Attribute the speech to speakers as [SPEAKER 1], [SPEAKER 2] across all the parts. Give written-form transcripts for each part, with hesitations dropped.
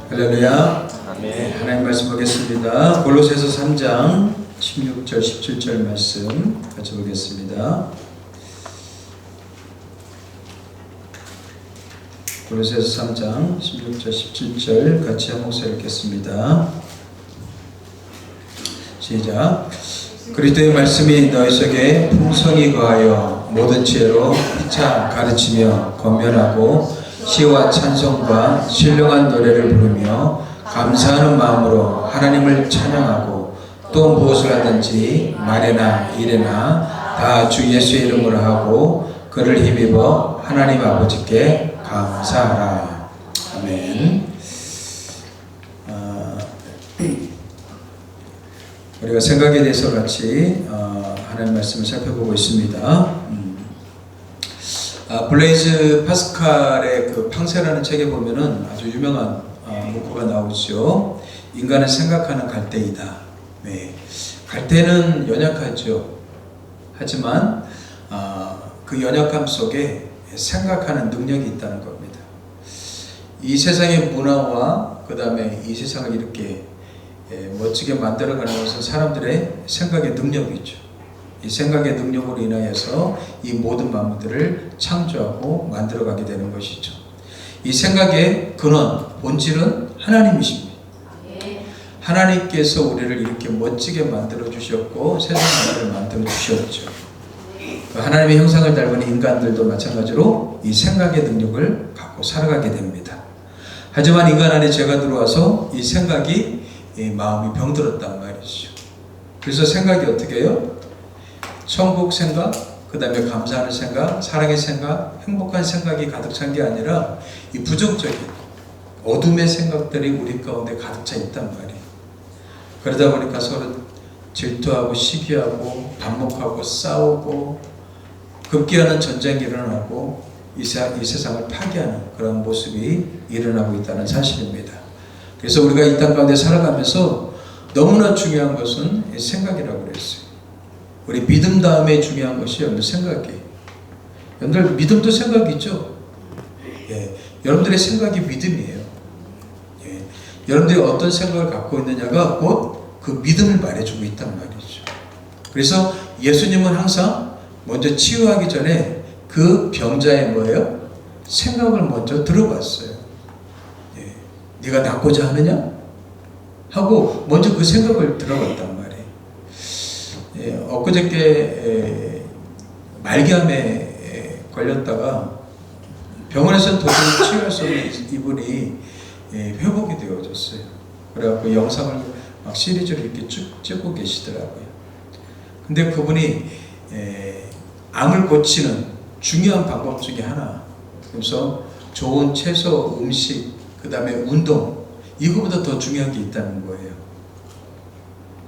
[SPEAKER 1] 할렐루야.
[SPEAKER 2] 아멘.
[SPEAKER 1] 하나님 말씀 보겠습니다. 골로새서 3장 16절 17절 말씀 같이 보겠습니다. 골로새서 3장 16절 17절 같이 한 목소리 읽겠습니다. 시작. 그리스도의 말씀이 너희 속에 풍성히 거하여 모든 지혜로 피차 가르치며 권면하고 시와 찬송과 신령한 노래를 부르며 감사하는 마음으로 하나님을 찬양하고 또 무엇을 하든지 말이나 일이나 다 주 예수의 이름으로 하고 그를 힘입어 하나님 아버지께 감사하라. 아멘. 우리가 생각에 대해서 같이 하나님 말씀을 살펴보고 있습니다. 블레이즈 파스칼의 그 팡세라는 책에 보면은 아주 유명한 문구가 나오죠. 인간은 생각하는 갈대이다. 네. 갈대는 연약하죠. 하지만 그 연약함 속에 생각하는 능력이 있다는 겁니다. 이 세상의 문화와 그 다음에 이 세상을 이렇게 멋지게 만들어가는 것은 사람들의 생각의 능력이죠. 이 생각의 능력으로 인하여서 이 모든 만물들을 창조하고 만들어가게 되는 것이죠. 이 생각의 근원, 본질은 하나님이십니다. 하나님께서 우리를 이렇게 멋지게 만들어 주셨고 세상을 만들어 주셨죠. 하나님의 형상을 닮은 인간들도 마찬가지로 이 생각의 능력을 갖고 살아가게 됩니다. 하지만 인간 안에 죄가 들어와서 이 생각이 이 마음이 병들었단 말이죠. 그래서 생각이 어떻게 해요? 천국 생각, 그 다음에 감사하는 생각, 사랑의 생각, 행복한 생각이 가득 찬 게 아니라 이 부정적인 어둠의 생각들이 우리 가운데 가득 차 있단 말이에요. 그러다 보니까 서로 질투하고 시기하고 반목하고 싸우고 급기야는 전쟁이 일어나고 이 세상을 파괴하는 그런 모습이 일어나고 있다는 사실입니다. 그래서 우리가 이 땅 가운데 살아가면서 너무나 중요한 것은 생각이라고 그랬어요. 우리 믿음 다음에 중요한 것이 여러분들 생각이에요. 여러분들 믿음도 생각이죠. 예, 여러분들의 생각이 믿음이에요. 예, 여러분들이 어떤 생각을 갖고 있느냐가 곧 그 믿음을 말해주고 있단 말이죠. 그래서 예수님은 항상 먼저 치유하기 전에 그 병자의 뭐예요? 생각을 먼저 들어봤어요. 예, 네가 낫고자 하느냐? 하고 먼저 그 생각을 들어봤단 말이에요. 예, 엊그저께 말기암에 걸렸다가 병원에서는 도저히 치유할 수 없는 이분이 회복이 되어졌어요. 그래갖고 영상을 막 시리즈로 이렇게 쭉 찍고 계시더라고요. 근데 그분이 암을 고치는 중요한 방법 중에 하나, 그래서 좋은 채소, 음식, 그 다음에 운동, 이거보다 더 중요한 게 있다는 거예요.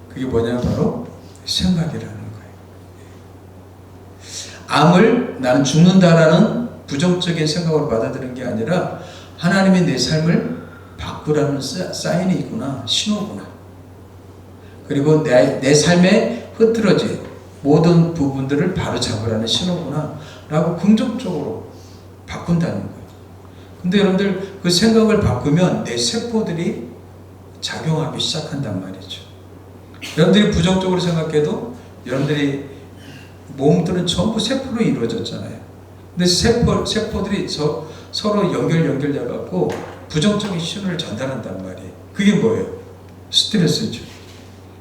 [SPEAKER 1] 그게 뭐냐면 바로 생각이라는 거예요. 암을 나는 죽는다라는 부정적인 생각으로 받아들이는 게 아니라 하나님이 내 삶을 바꾸라는 사인이 있구나, 신호구나. 그리고 내 삶에 흐트러진 모든 부분들을 바로 잡으라는 신호구나 라고 긍정적으로 바꾼다는 거예요. 근데 여러분들 그 생각을 바꾸면 내 세포들이 작용하기 시작한단 말이죠. 여러분들이 부정적으로 생각해도 여러분들이 몸들은 전부 세포로 이루어졌잖아요. 근데 세포들이 서로 연결돼 갖고 부정적인 신호를 전달한단 말이에요. 그게 뭐예요? 스트레스죠.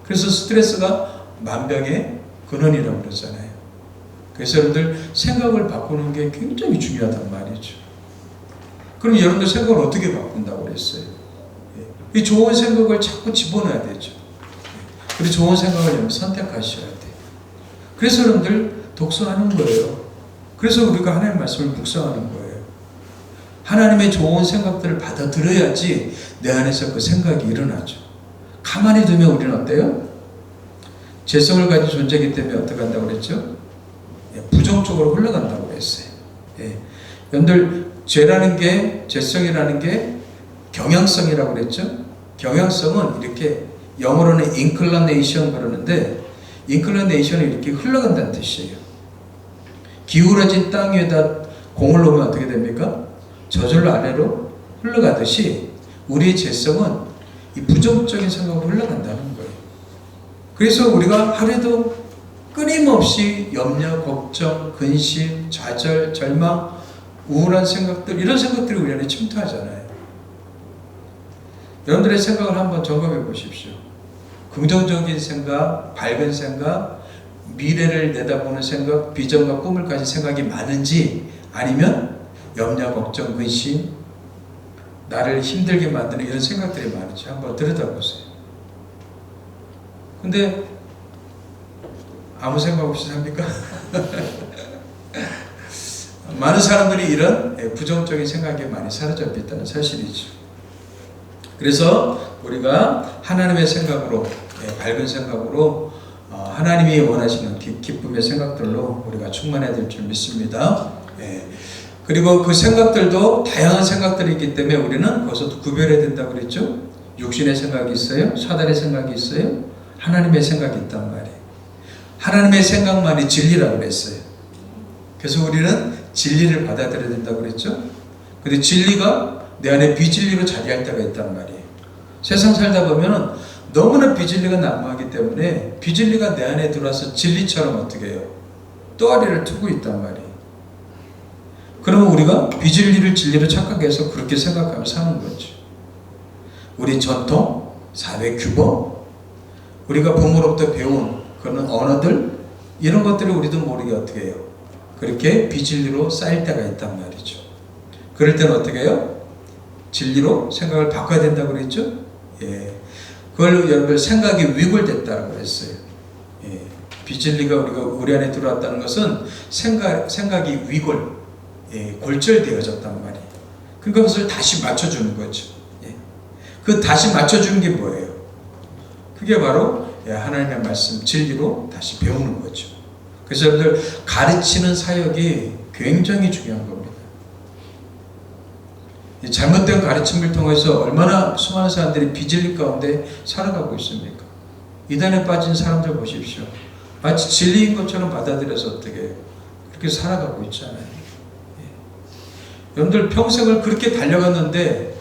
[SPEAKER 1] 그래서 스트레스가 만병의 근원이라고 그러잖아요. 그래서 여러분들 생각을 바꾸는 게 굉장히 중요하단 말이죠. 그럼 여러분들 생각을 어떻게 바꾼다고 그랬어요? 이 좋은 생각을 자꾸 집어넣어야 되죠. 그리고 좋은 생각을 여러분 선택하셔야 돼요. 그래서 여러분들 독서하는 거예요. 그래서 우리가 하나님의 말씀을 묵상하는 거예요. 하나님의 좋은 생각들을 받아들여야지 내 안에서 그 생각이 일어나죠. 가만히 두면 우리는 어때요? 죄성을 가진 존재이기 때문에 어떻게 한다고 그랬죠? 부정적으로 흘러간다고 그랬어요. 여러분들 죄라는 게, 죄성이라는 게 경향성이라고 그랬죠? 경향성은 이렇게 영어로는 inclination 그러는데 inclination이 이렇게 흘러간다는 뜻이에요. 기울어진 땅 위에다 공을 놓으면 어떻게 됩니까? 저절로 아래로 흘러가듯이 우리의 죄성은 이 부정적인 생각으로 흘러간다는 거예요. 그래서 우리가 하루에도 끊임없이 염려, 걱정, 근심, 좌절, 절망, 우울한 생각들, 이런 생각들이 우리 안에 침투하잖아요. 여러분들의 생각을 한번 점검해 보십시오. 긍정적인 생각, 밝은 생각, 미래를 내다보는 생각, 비전과 꿈을 가진 생각이 많은지, 아니면 염려, 걱정, 근심, 나를 힘들게 만드는 이런 생각들이 많은지 한번 들여다보세요. 근데 아무 생각 없이 삽니까? 많은 사람들이 이런 부정적인 생각에 많이 사로잡혀 있다는 사실이죠. 그래서 우리가 하나님의 생각으로, 밝은 생각으로, 하나님이 원하시는 기쁨의 생각들로 우리가 충만해야 될 줄 믿습니다. 그리고 그 생각들도 다양한 생각들이 있기 때문에 우리는 거기서 구별해야 된다고 그랬죠. 육신의 생각이 있어요. 사단의 생각이 있어요. 하나님의 생각이 있단 말이에요. 하나님의 생각만이 진리라고 그랬어요. 그래서 우리는 진리를 받아들여야 된다고 그랬죠. 근데 진리가 내 안에 비진리로 자리할 때가 있단 말이에요. 세상 살다 보면 너무나 비진리가 난무하기 때문에 비진리가 내 안에 들어와서 진리처럼 어떻게 해요? 또아리를 트고 있단 말이에요. 그러면 우리가 비진리를 진리로 착각해서 그렇게 생각하며 사는 거죠. 우리 전통, 사회 규범, 우리가 부모로부터 배운 그런 언어들, 이런 것들을 우리도 모르게 어떻게 해요? 그렇게 비진리로 쌓일 때가 있단 말이죠. 그럴 때는 어떻게 해요? 진리로 생각을 바꿔야 된다고 그랬죠? 그걸 여러분 생각이 위골됐다고 그랬어요. 비진리가 우리 안에 들어왔다는 것은 생각이 위골, 골절되어졌단 말이에요. 그것을 다시 맞춰주는 거죠. 그 다시 맞춰주는 게 뭐예요? 그게 바로 하나님의 말씀, 진리로 다시 배우는 거죠. 그래서 여러분들 가르치는 사역이 굉장히 중요한 겁니다. 잘못된 가르침을 통해서 얼마나 수많은 사람들이 비진리 가운데 살아가고 있습니까? 이단에 빠진 사람들 보십시오. 마치 진리인 것처럼 받아들여서 어떻게 그렇게 살아가고 있잖아요. 여러분들 평생을 그렇게 달려갔는데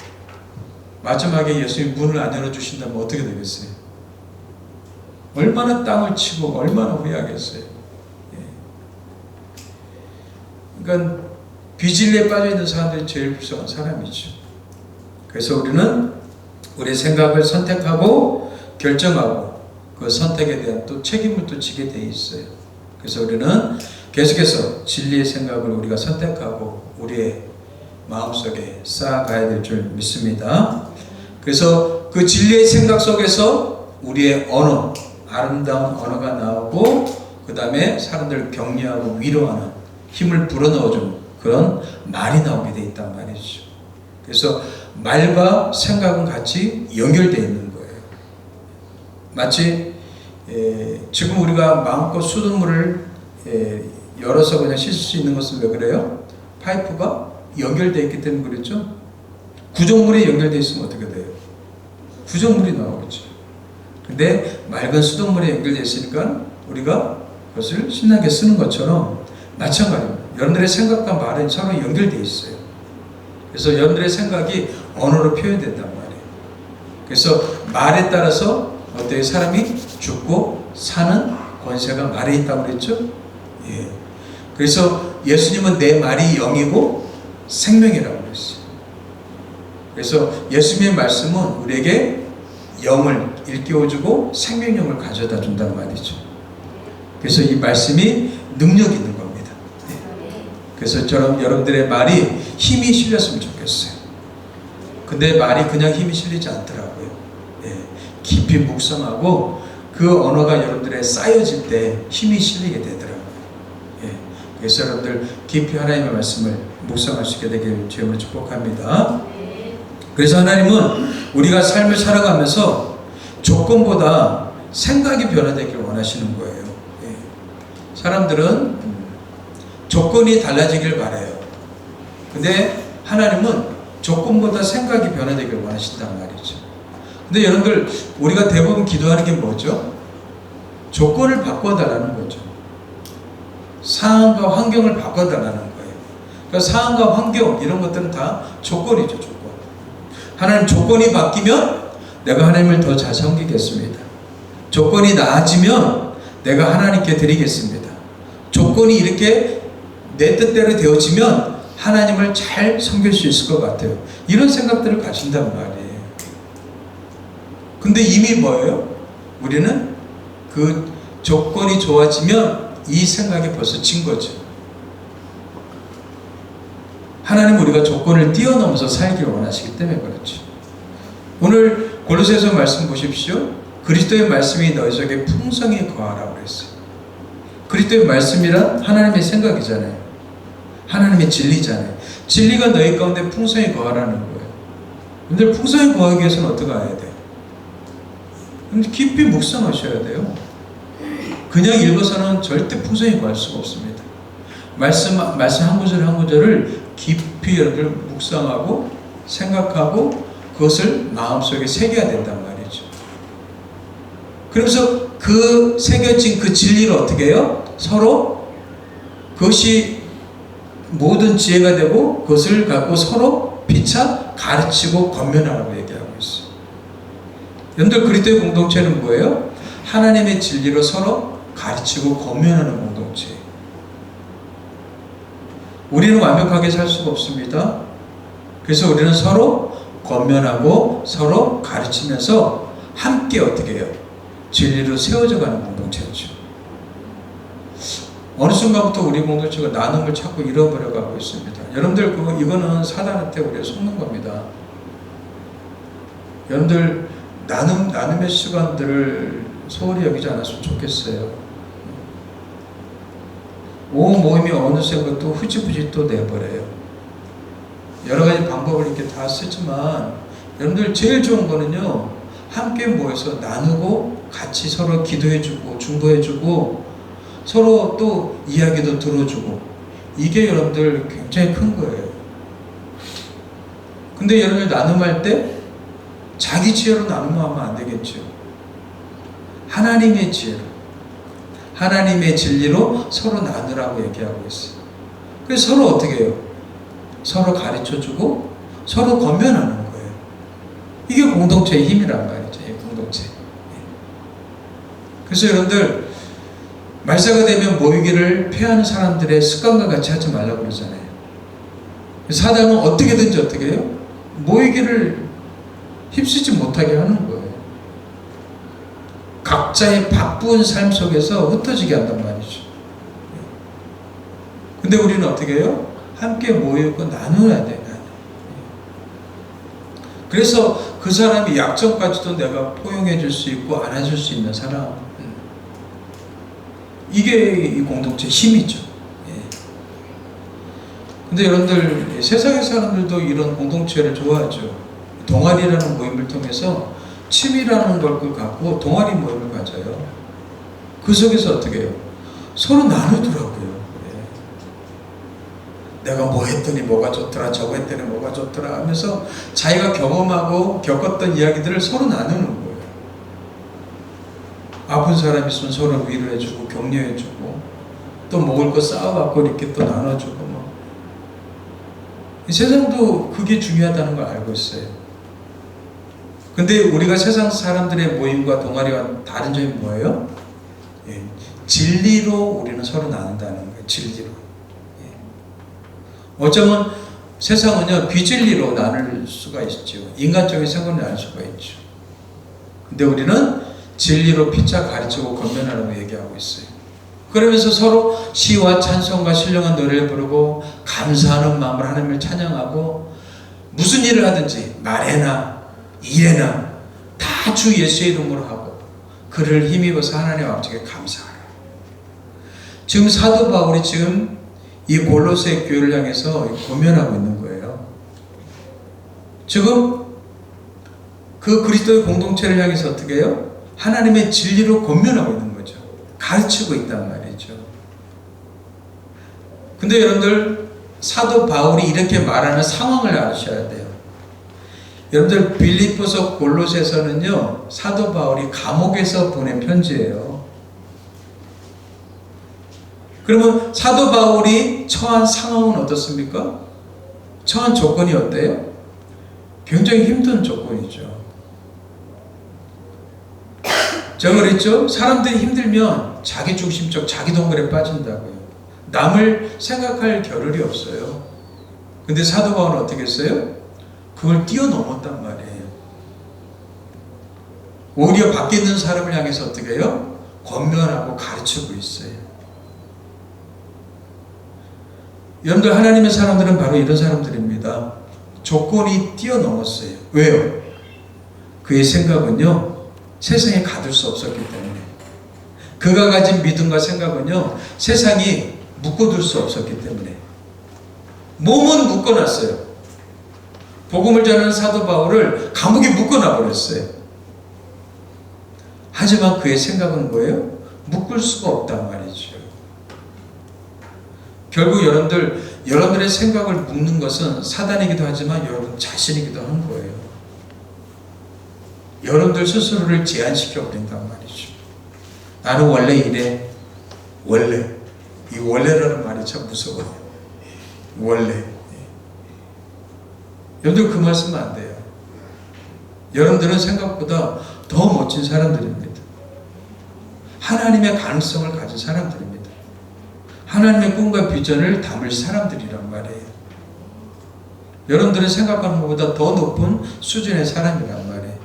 [SPEAKER 1] 마지막에 예수님 문을 안 열어주신다면 어떻게 되겠어요? 얼마나 땅을 치고 얼마나 후회하겠어요. 그러니까 비진리에 빠져있는 사람들이 제일 불쌍한 사람이죠. 그래서 우리는 우리의 생각을 선택하고 결정하고 그 선택에 대한 또 책임을 또 지게 돼 있어요. 그래서 우리는 계속해서 진리의 생각을 우리가 선택하고 우리의 마음속에 쌓아가야 될 줄 믿습니다. 그래서 그 진리의 생각 속에서 우리의 언어, 아름다운 언어가 나오고 그 다음에 사람들을 격려하고 위로하는 힘을 불어넣어주는 그런 말이 나오게 돼 있단 말이죠. 그래서 말과 생각은 같이 연결되어 있는 거예요. 마치 지금 우리가 마음껏 수돗물을 열어서 그냥 씻을 수 있는 것은 왜 그래요? 파이프가 연결되어 있기 때문에 그랬죠. 구정물이 연결되어 있으면 어떻게 돼요? 구정물이 나오겠죠. 근데 맑은 수돗물에 연결되어 있으니까 우리가 그것을 신나게 쓰는 것처럼 마찬가지입니다. 여러분들의 생각과 말은 서로 연결되어 있어요. 그래서 여러분들의 생각이 언어로 표현된단 말이에요. 그래서 말에 따라서 어떤 사람이 죽고 사는 권세가 말에 있다고 그랬죠? 그래서 예수님은 내 말이 영이고 생명이라고 그랬어요. 그래서 예수님의 말씀은 우리에게 영을 일깨워주고 생명력을 가져다 준단 말이죠. 그래서 이 말씀이 능력이 있는 겁니다. 그래서 저는 여러분들의 말이 힘이 실렸으면 좋겠어요. 근데 말이 그냥 힘이 실리지 않더라고요. 깊이 묵상하고 그 언어가 여러분들의 쌓여질 때 힘이 실리게 되더라고요. 그래서 여러분들 깊이 하나님의 말씀을 묵상할 수 있게 되길 주님으로 축복합니다. 그래서 하나님은 우리가 삶을 살아가면서 조건보다 생각이 변화되길 원하시는 거예요. 사람들은 조건이 달라지길 바라요. 근데 하나님은 조건보다 생각이 변화되길 원하신단 말이죠. 근데 여러분들 우리가 대부분 기도하는 게 뭐죠? 조건을 바꿔달라는 거죠. 상황과 환경을 바꿔달라는 거예요. 그러니까 상황과 환경 이런 것들은 다 조건이죠. 조건. 하나님 조건이 바뀌면 내가 하나님을 더 잘 섬기겠습니다. 조건이 나아지면 내가 하나님께 드리겠습니다. 조건이 이렇게 내 뜻대로 되어지면 하나님을 잘 섬길 수 있을 것 같아요. 이런 생각들을 가진단 말이에요. 근데 이미 뭐예요? 우리는 그 조건이 좋아지면 이 생각이 벌써 진 거죠. 하나님 우리가 조건을 뛰어넘어서 살기를 원하시기 때문에 그렇죠. 오늘 골로새서 말씀 보십시오. 그리스도의 말씀이 너희 속에 풍성히 거하라고 그랬어요. 그리스도의 말씀이란 하나님의 생각이잖아요. 하나님의 진리잖아요. 진리가 너희 가운데 풍성히 거하라는 거예요. 근데 풍성히 거하기 위해서는 어떻게 해야 돼요? 근데 깊이 묵상하셔야 돼요. 그냥 읽어서는 절대 풍성히 거할 수가 없습니다. 말씀 한 구절 한 구절을 깊이 여러분들 묵상하고 생각하고 그것을 마음속에 새겨야 된단 말이죠. 그러면서 그 새겨진 그 진리를 어떻게 해요? 서로 그것이 모든 지혜가 되고 그것을 갖고 서로 피차 가르치고 권면하라고 얘기하고 있어요. 여러분들 그리스도의 공동체는 뭐예요? 하나님의 진리로 서로 가르치고 권면하는 공동체. 우리는 완벽하게 살 수가 없습니다. 그래서 우리는 서로 권면하고 서로 가르치면서 함께 어떻게 해요? 진리로 세워져 가는 공동체죠. 어느 순간부터 우리 공동체가 나눔을 자꾸 잃어버려 가고 있습니다. 여러분들 이거는 사단한테 우리가 속는 겁니다. 여러분들 나눔의 시간들을 소홀히 여기지 않았으면 좋겠어요. 온 모임이 어느새 또 흐지부지 또 내버려요. 여러 가지 방법을 이렇게 다 쓰지만 여러분들 제일 좋은 거는요, 함께 모여서 나누고 같이 서로 기도해주고 중보해주고 서로 또 이야기도 들어주고, 이게 여러분들 굉장히 큰 거예요. 근데 여러분들 나눔할 때 자기 지혜로 나눔하면 안 되겠죠. 하나님의 지혜로, 하나님의 진리로 서로 나누라고 얘기하고 있어요. 그래서 서로 어떻게 해요? 서로 가르쳐주고 서로 권면하는 거예요. 이게 공동체의 힘이란 말이죠. 공동체. 그래서 여러분들 말세가 되면 모이기를 패하는 사람들의 습관과 같이 하지 말라고 그러잖아요. 사단은 어떻게든지 어떻게 해요? 모이기를 힘쓰지 못하게 하는 거예요. 각자의 바쁜 삶 속에서 흩어지게 한단 말이죠. 근데 우리는 어떻게 해요? 함께 모이고 나눠야 돼요. 그래서 그 사람이 약점까지도 내가 포용해 줄 수 있고 안아줄 수 있는 사람, 이게 이 공동체 힘이죠. 근데 여러분들 세상의 사람들도 이런 공동체를 좋아하죠. 동아리라는 모임을 통해서 취미라는 걸 갖고 동아리 모임을 가져요. 그 속에서 어떻게 해요? 서로 나누더라고요. 내가 뭐 했더니 뭐가 좋더라, 저거 했더니 뭐가 좋더라 하면서 자기가 경험하고 겪었던 이야기들을 서로 나누는 거예요. 아픈 사람 있으면 서로 위로해주고 격려해주고 또 먹을 거 쌓아갖고 이렇게 또 나눠주고 뭐. 이 세상도 그게 중요하다는 걸 알고 있어요. 근데 우리가 세상 사람들의 모임과 동아리와 다른 점이 뭐예요? 진리로 우리는 서로 나눈다는 거예요. 진리로. 어쩌면 세상은요, 비진리로 나눌 수가 있죠. 인간적인 생각을 나눌 수가 있죠. 근데 우리는 진리로 피차 가르치고 권면하라고 얘기하고 있어요. 그러면서 서로 시와 찬송과 신령한 노래를 부르고 감사하는 마음으로 하나님을 찬양하고, 무슨 일을 하든지 말에나 일에나 다 주 예수의 이름으로 하고 그를 힘입어서 하나님 아버지께 감사하라. 지금 사도 바울이 지금 이 골로새 교회를 향해서 권면하고 있는 거예요. 지금 그 그리스도의 공동체를 향해서 어떻게 해요? 하나님의 진리로 권면하고 있는 거죠. 가르치고 있단 말이죠. 근데 여러분들 사도 바울이 이렇게 말하는 상황을 아셔야 돼요. 여러분들 빌립보서 골로새서는요, 사도 바울이 감옥에서 보낸 편지예요. 그러면 사도 바울이 처한 상황은 어떻습니까? 처한 조건이 어때요? 굉장히 힘든 조건이죠. 제가 그랬죠? 사람들이 힘들면 자기중심적 자기 동굴에 빠진다고요. 남을 생각할 겨를이 없어요. 근데 사도 바울은 어떻게 했어요? 그걸 뛰어넘었단 말이에요. 오히려 밖에 있는 사람을 향해서 어떻게 해요? 권면하고 가르치고 있어요. 여러분들, 하나님의 사람들은 바로 이런 사람들입니다. 조건이 뛰어넘었어요. 왜요? 그의 생각은요, 세상에 가둘 수 없었기 때문에. 그가 가진 믿음과 생각은요, 세상이 묶어둘 수 없었기 때문에. 몸은 묶어놨어요. 복음을 전하는 사도 바울을 감옥에 묶어놔 버렸어요. 하지만 그의 생각은 뭐예요? 묶을 수가 없단 말이죠. 결국 여러분들의 생각을 묶는 것은 사단이기도 하지만 여러분 자신이기도 한 거예요. 여러분들 스스로를 제한시켜 버린단 말이죠. 나는 원래 이래. 원래. 이 원래라는 말이 참 무서워요. 원래. 여러분들 그 말씀은 안 돼요. 여러분들은 생각보다 더 멋진 사람들입니다. 하나님의 가능성을 가진 사람들입니다. 하나님의 꿈과 비전을 담을 사람들이란 말이에요. 여러분들이 생각하는 것보다 더 높은 수준의 사람이란 말이에요.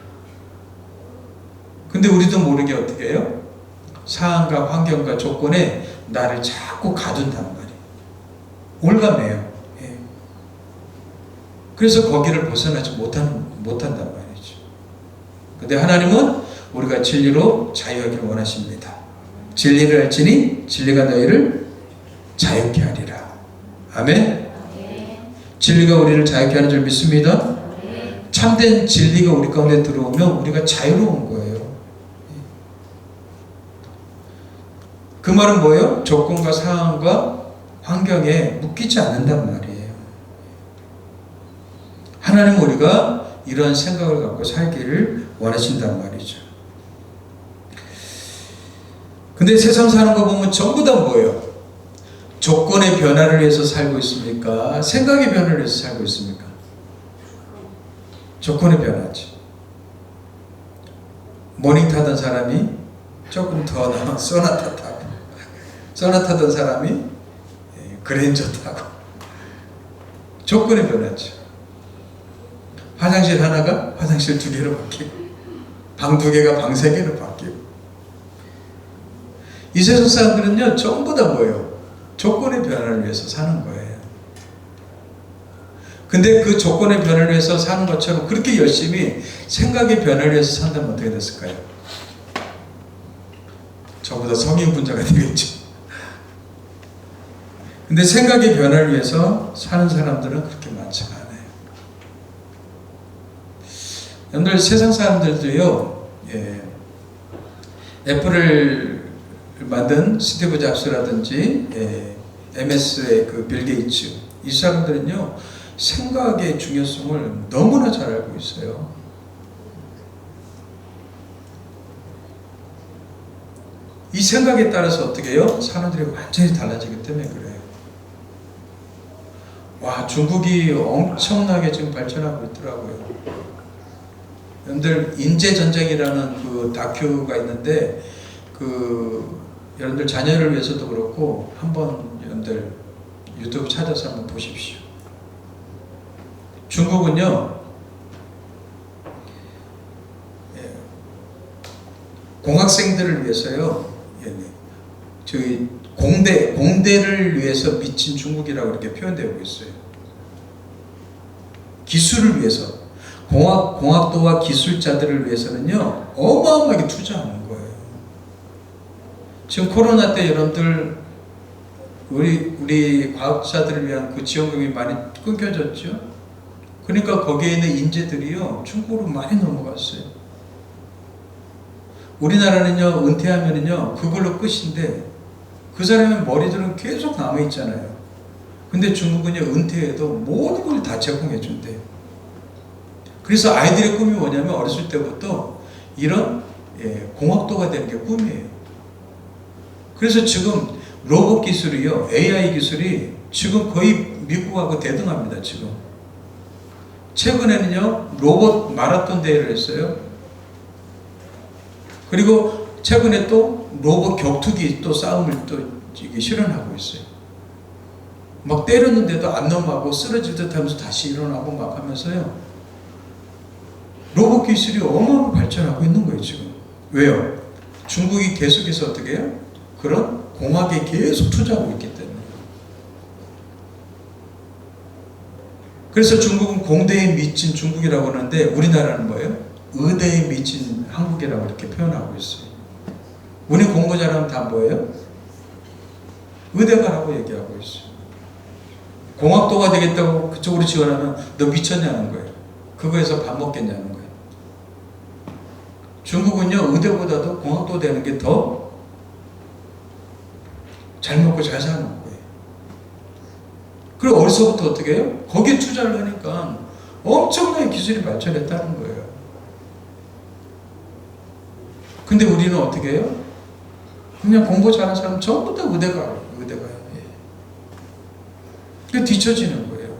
[SPEAKER 1] 근데 우리도 모르게 어떻게 해요? 상황과 환경과 조건에 나를 자꾸 가둔단 말이에요. 올가매요. 예. 그래서 거기를 벗어나지 못한단 말이죠. 근데 하나님은 우리가 진리로 자유하기를 원하십니다. 진리를 알지니 진리가 너희를 자유케 하리라. 아멘. 진리가 우리를 자유케 하는 줄 믿습니다. 참된 진리가 우리 가운데 들어오면 우리가 자유로운 거예요. 그 말은 뭐예요? 조건과 상황과 환경에 묶이지 않는단 말이에요. 하나님은 우리가 이런 생각을 갖고 살기를 원하신단 말이죠. 근데 세상 사는 거 보면 전부 다 뭐예요? 조건의 변화를 위해서 살고 있습니까? 생각의 변화를 위해서 살고 있습니까? 조건의 변화지. 모닝 타던 사람이 조금 더 나아 소나타 타고, 소나타 타던 사람이 그랜저 타고. 조건의 변화죠. 화장실 하나가 화장실 2개로 바뀌고, 방 2개가 방 3개로 바뀌고. 이 세상 사람들은요, 전부 다 뭐예요? 조건의 변화를 위해서 사는 거예요. 근데 그 조건의 변화를 위해서 사는 것처럼 그렇게 열심히 생각의 변화를 위해서 산다면 어떻게 됐을까요? 저보다 성인분자가 되겠죠. 근데 생각의 변화를 위해서 사는 사람들은 그렇게 많지가 않아요. 여러분들, 세상 사람들도요, 애플을 만든 스티브 잡스라든지, MS의 그 빌 게이츠, 이 사람들은요, 생각의 중요성을 너무나 잘 알고 있어요. 이 생각에 따라서 어떻게 해요? 사람들이 완전히 달라지기 때문에 그래요. 와, 중국이 엄청나게 지금 발전하고 있더라고요. 여러분들, 인재전쟁이라는 그 다큐가 있는데, 여러분들 자녀를 위해서도 그렇고, 한번 여러분들 유튜브 찾아서 한번 보십시오. 중국은요, 공학생들을 위해서요, 저희 공대를 위해서 미친 중국이라고 이렇게 표현되고 있어요. 기술을 위해서, 공학도와 기술자들을 위해서는요, 어마어마하게 투자하는 거예요. 지금 코로나 때 여러분들, 우리 과학자들을 위한 그 지원금이 많이 끊겨졌죠. 그러니까 거기에 있는 인재들이요, 중국으로 많이 넘어갔어요. 우리나라는요, 은퇴하면은요, 그걸로 끝인데, 그 사람의 머리들은 계속 남아있잖아요. 근데 중국은요, 은퇴해도 모든 걸 다 제공해 준대요. 그래서 아이들의 꿈이 뭐냐면, 어렸을 때부터 이런 공학도가 되는 게 꿈이에요. 그래서 지금 로봇 기술이요, AI 기술이 지금 거의 미국하고 대등합니다, 지금. 최근에는요, 로봇 마라톤 대회를 했어요. 그리고 최근에 또 로봇 격투기 또 싸움을 또 이게 실현하고 있어요. 막 때렸는데도 안 넘어가고 쓰러질 듯 하면서 다시 일어나고 막 하면서요. 로봇 기술이 어마어마하게 발전하고 있는 거예요, 지금. 왜요? 중국이 계속해서 어떻게 해요? 그런 공학에 계속 투자하고 있기 때문에. 그래서 중국은 공대에 미친 중국이라고 하는데 우리나라는 뭐예요? 의대에 미친 한국이라고 이렇게 표현하고 있어요. 우리 공부 잘하면 다 뭐예요? 의대 가라고 얘기하고 있어요. 공학도가 되겠다고 그쪽으로 지원하면 너 미쳤냐는 거예요. 그거에서 밥 먹겠냐는 거예요. 중국은요, 의대보다도 공학도 되는 게 더 잘 먹고 잘 사는 거예요. 그리고 어디서부터 어떻게 해요? 거기에 투자를 하니까 엄청나게 기술이 발전했다는 거예요. 근데 우리는 어떻게 해요? 그냥 공부 잘하는 사람 전부 다 의대 가요. 의대 가요. 예. 그게 뒤처지는 거예요.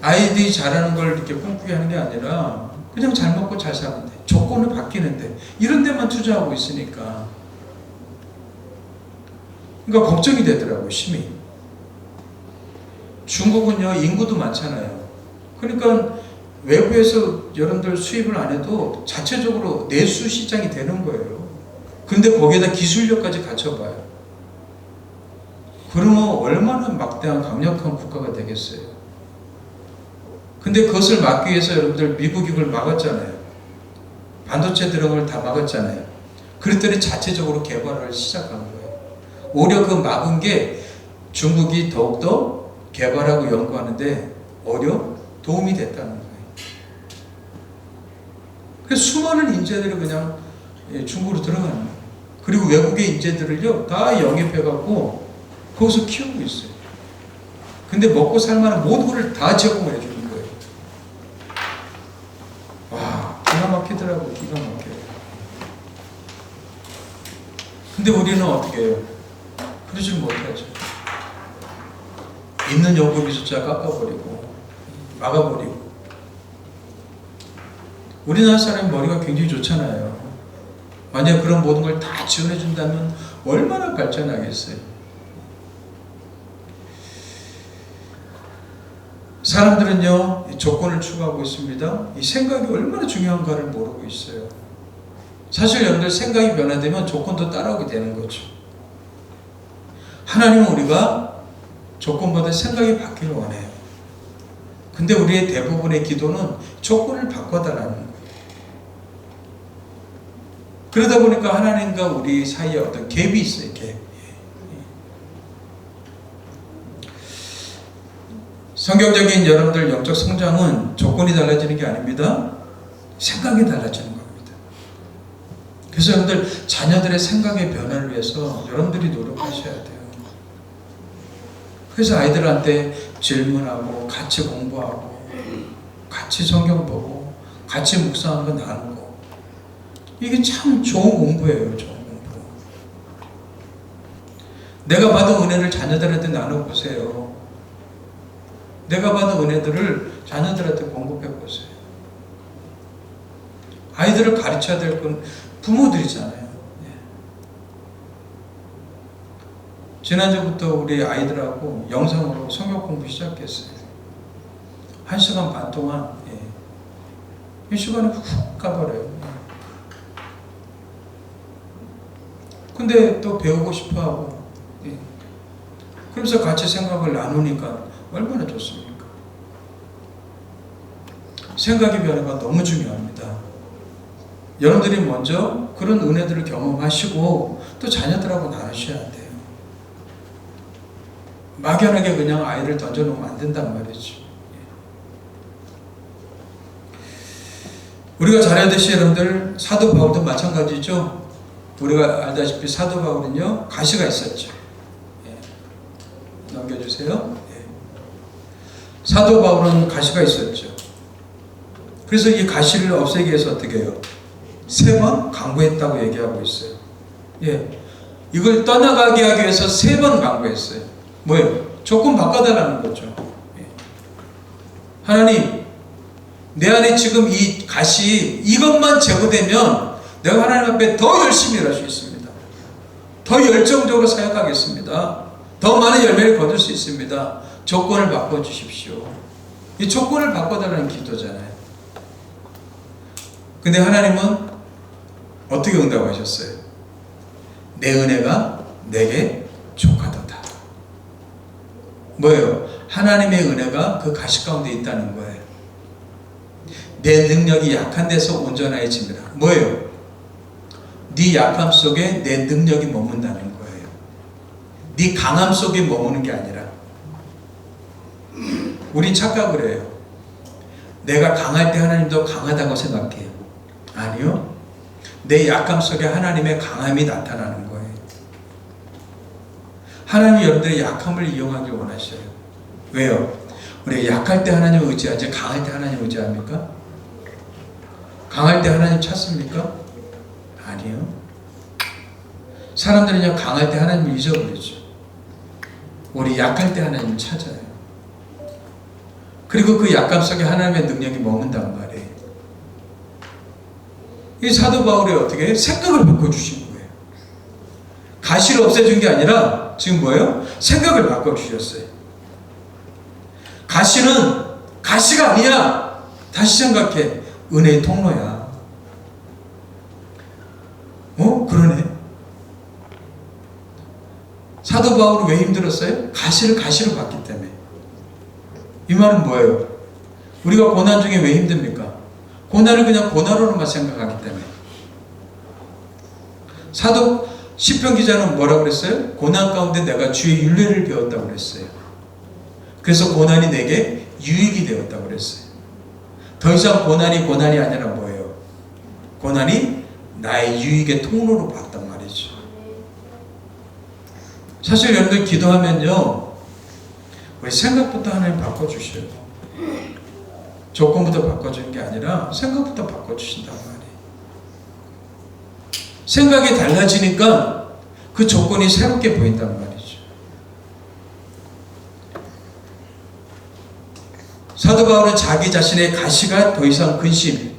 [SPEAKER 1] 아이들이 잘하는 걸 이렇게 꿈꾸게 하는 게 아니라 그냥 잘 먹고 잘 사는데, 조건은 바뀌는데, 이런 데만 투자하고 있으니까. 그러니까 걱정이 되더라고요, 심히. 중국은요, 인구도 많잖아요. 그러니까 외부에서 여러분들 수입을 안 해도 자체적으로 내수 시장이 되는 거예요. 근데 거기에다 기술력까지 갖춰봐요. 그러면 얼마나 막대한 강력한 국가가 되겠어요. 근데 그것을 막기 위해서 여러분들 미국이 그걸 막았잖아요. 반도체 들어간 걸 다 막았잖아요. 그랬더니 자체적으로 개발을 시작한 거예요. 오히려 그 막은 게 중국이 더욱더 개발하고 연구하는데 오히려 도움이 됐다는 거예요. 그래서 수많은 인재들이 그냥 중국으로 들어가는 거예요. 그리고 외국의 인재들을요, 다 영입해갖고 거기서 키우고 있어요. 근데 먹고 살만한 모든 것을 다 제공을 해주는 거예요. 와, 기가 막히더라고요. 기가 막혀요. 근데 우리는 어떻게 해요? 그러지 못하죠. 있는 연구기술자 깎아버리고 막아버리고. 우리나라 사람이 머리가 굉장히 좋잖아요. 만약 그런 모든 걸 다 지원해준다면 얼마나 발전하겠어요. 사람들은요, 조건을 추구하고 있습니다. 이 생각이 얼마나 중요한가를 모르고 있어요. 사실 여러분들 생각이 변화되면 조건도 따라오게 되는 거죠. 하나님은 우리가 조건보다 생각이 바뀌기를 원해요. 근데 우리의 대부분의 기도는 조건을 바꿔달라는 거예요. 그러다 보니까 하나님과 우리 사이에 어떤 갭이 있어요. 갭. 성경적인 여러분들 영적 성장은 조건이 달라지는 게 아닙니다. 생각이 달라지는 겁니다. 그래서 여러분들 자녀들의 생각의 변화를 위해서 여러분들이 노력하셔야 돼요. 그래서 아이들한테 질문하고 같이 공부하고 같이 성경 보고 같이 묵상하는 거 나누고, 이게 참 좋은 공부예요. 좋은 공부. 내가 받은 은혜를 자녀들한테 나눠보세요. 내가 받은 은혜들을 자녀들한테 공급해 보세요. 아이들을 가르쳐야 될 건 부모들이잖아요. 지난주부터 우리 아이들하고 영상으로 성경 공부 시작했어요. 1시간 반 동안. 이 시간이 훅 가버려요. 근데 또 배우고 싶어 하고. 그러면서 같이 생각을 나누니까 얼마나 좋습니까? 생각의 변화가 너무 중요합니다. 여러분들이 먼저 그런 은혜들을 경험하시고 또 자녀들하고 나누셔야 돼요. 막연하게 그냥 아이를 던져놓으면 안 된단 말이죠. 우리가 잘 알듯이 여러분들 사도 바울도 마찬가지죠. 우리가 알다시피 사도 바울은요, 가시가 있었죠. 넘겨주세요. 사도 바울은 가시가 있었죠. 그래서 이 가시를 없애기 위해서 어떻게 해요? 3번 강구했다고 얘기하고 있어요. 이걸 떠나가게 하기 위해서 3번 강구했어요. 뭐예요? 조건 바꿔달라는 거죠. 하나님, 내 안에 지금 이 가시 이것만 제거되면 내가 하나님 앞에 더 열심히 일할 수 있습니다. 더 열정적으로 사역하겠습니다. 더 많은 열매를 거둘 수 있습니다. 조건을 바꿔주십시오. 이 조건을 바꿔달라는 기도잖아요. 근데 하나님은 어떻게 응답하셨어요? 내 은혜가 내게 족하도다. 뭐예요? 하나님의 은혜가 그 가시 가운데 있다는 거예요. 내 능력이 약한 데서 온전해집니다. 뭐예요? 네 약함 속에 내 능력이 머문다는 거예요. 네 강함 속에 머무는 게 아니라. 우린 착각을 해요. 내가 강할 때 하나님도 강하다고 생각해요. 아니요. 내 약함 속에 하나님의 강함이 나타나는 거예요. 하나님이 여러분들의 약함을 이용하길 원하셔요. 왜요? 우리가 약할 때 하나님을 의지하지 강할 때 하나님을 의지합니까? 강할 때 하나님 찾습니까? 아니요. 사람들은요, 강할 때 하나님을 잊어버리죠. 우리 약할 때 하나님을 찾아요. 그리고 그 약감 속에 하나님의 능력이 머문단 말이에요. 이 사도 바울이 어떻게 생각을 바꿔주신 거예요. 가시를 없애준 게 아니라 지금 뭐예요? 생각을 바꿔주셨어요. 가시는 가시가 아니야. 다시 생각해. 은혜의 통로야. 그러네. 사도 바울은 왜 힘들었어요? 가시를 가시로 봤기 때문에. 이 말은 뭐예요? 우리가 고난 중에 왜 힘듭니까? 고난을 그냥 고난으로만 생각하기 때문에. 사도 시편 기자는 뭐라고 그랬어요? 고난 가운데 내가 주의 율례를 배웠다고 그랬어요. 그래서 고난이 내게 유익이 되었다고 그랬어요. 더 이상 고난이 아니라 뭐예요? 고난이 나의 유익의 통로로 봤단 말이죠. 사실 여러분들 기도하면요, 우리 생각부터 하나님 바꿔주셔요. 조건부터 바꿔주는 게 아니라 생각부터 바꿔주신단 말이에요. 생각이 달라지니까 그 조건이 새롭게 보인단 말이죠. 사도 바울은 자기 자신의 가시가 더 이상 근심,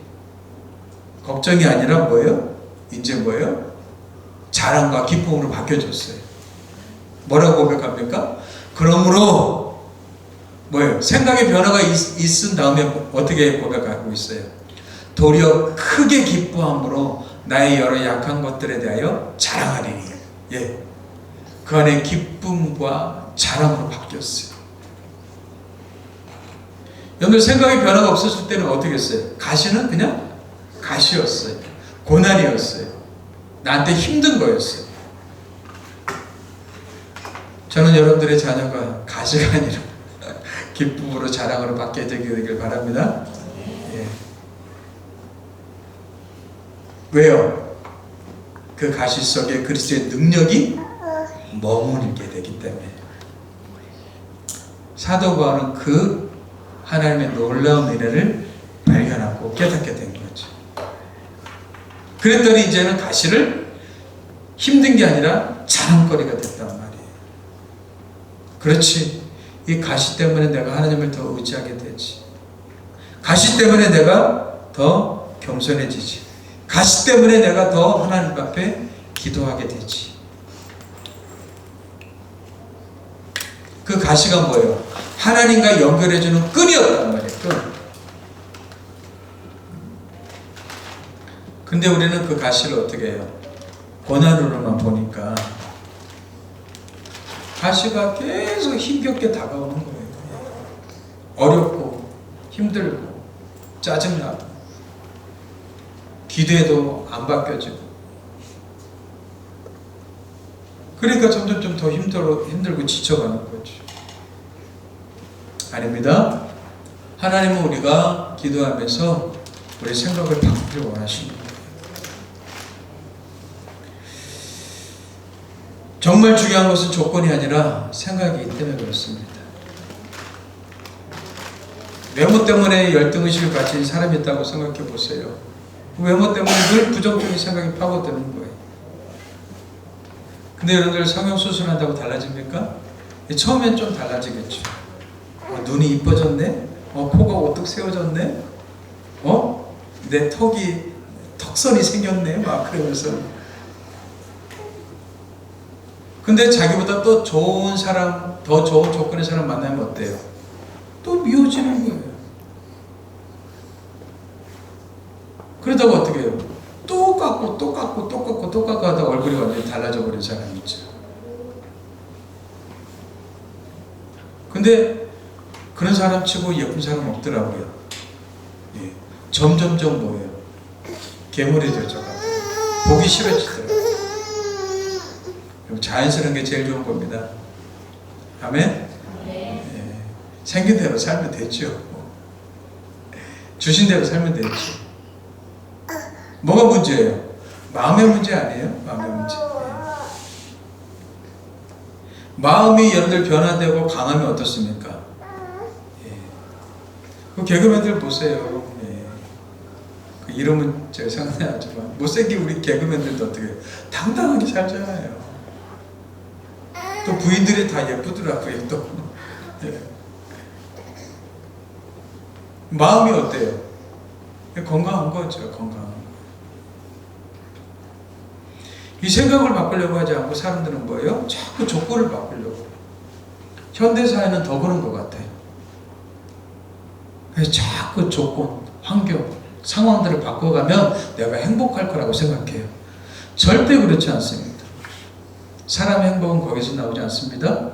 [SPEAKER 1] 걱정이 아니라 뭐예요? 이제 뭐예요? 자랑과 기쁨으로 바뀌어졌어요. 뭐라고 고백합니까? 그러므로 뭐예요? 생각의 변화가 있은 다음에 어떻게 고백하고 있어요? 도리어 크게 기뻐함으로 나의 여러 약한 것들에 대하여 자랑하리니. 예, 그 안에 기쁨과 자랑으로 바뀌었어요. 여러분 생각의 변화가 없었을 때는 어떻게 했어요? 가시는 그냥 가시였어요. 고난이었어요. 나한테 힘든 거였어요. 저는 여러분들의 자녀가 가시가 아니라 기쁨으로 자랑으로 바뀌게 되길 바랍니다. 예. 왜요? 그 가시 속에 그리스도의 능력이 머무르게 되기 때문에. 사도 바울은 그 하나님의 놀라운 은혜를 발견하고 깨닫게 된 거죠. 그랬더니 이제는 가시를 힘든 게 아니라 자랑거리가 됐단 말이에요. 그렇지. 이 가시 때문에 내가 하나님을 더 의지하게 되지. 가시 때문에 내가 더 겸손해지지. 가시 때문에 내가 더 하나님 앞에 기도하게 되지. 그 가시가 뭐예요? 하나님과 연결해주는 끈이었단 말이에요. 끈. 근데 우리는 그 가시를 어떻게 해요? 고난으로만 보니까 가시가 계속 힘겹게 다가오는 거예요. 어렵고 힘들고 짜증나고 기도해도 안 바뀌어지고. 그러니까 점점 더 힘들고 지쳐가는 거죠. 아닙니다. 하나님은 우리가 기도하면서 우리 생각을 바꾸길 원하십니다. 정말 중요한 것은 조건이 아니라 생각이기 때문에 그렇습니다. 외모 때문에 열등의식을 가진 사람이 있다고 생각해 보세요. 그 외모 때문에 늘 부정적인 생각이 파고드는 거예요. 근데 여러분들 성형수술한다고 달라집니까? 처음엔 좀 달라지겠죠. 눈이 이뻐졌네? 코가 오뚝 세워졌네? 내 턱선이 생겼네? 막 그러면서. 근데 자기보다 또 좋은 사람, 더 좋은 조건의 사람 만나면 어때요? 또 미워지는 거예요. 그러다가 어떻게 해요? 또 깎고 하다 얼굴이 완전히 달라져 버린 사람이 있죠. 근데 그런 사람 치고 예쁜 사람 없더라고요. 예. 점점점 뭐예요? 괴물이 되어져가지고 보기 싫어지더라고요. 자연스러운 게 제일 좋은 겁니다. 아멘? 예. 생긴 대로 살면 되죠. 주신 대로 살면 되죠. 뭐가 문제예요? 마음의 문제 아니에요? 마음의 문제. 마음이 여러분들 변화되고 강하면 어떻습니까? 예. 그 개그맨들 보세요. 예. 그 이름은 제가 생각나지 않지만 못생긴 우리 개그맨들도 어떻게 해요? 당당하게 살잖아요. 또 부인들이 다 예쁘더라고요. 또 예. 마음이 어때요? 건강한 거죠. 건강한 거. 이 생각을 바꾸려고 하지 않고 사람들은 뭐예요? 자꾸 조건을 바꾸려고. 현대사회는 더 그런 것 같아요. 그래서 자꾸 조건, 환경, 상황들을 바꿔가면 내가 행복할 거라고 생각해요. 절대 그렇지 않습니다. 사람의 행복은 거기서 나오지 않습니다.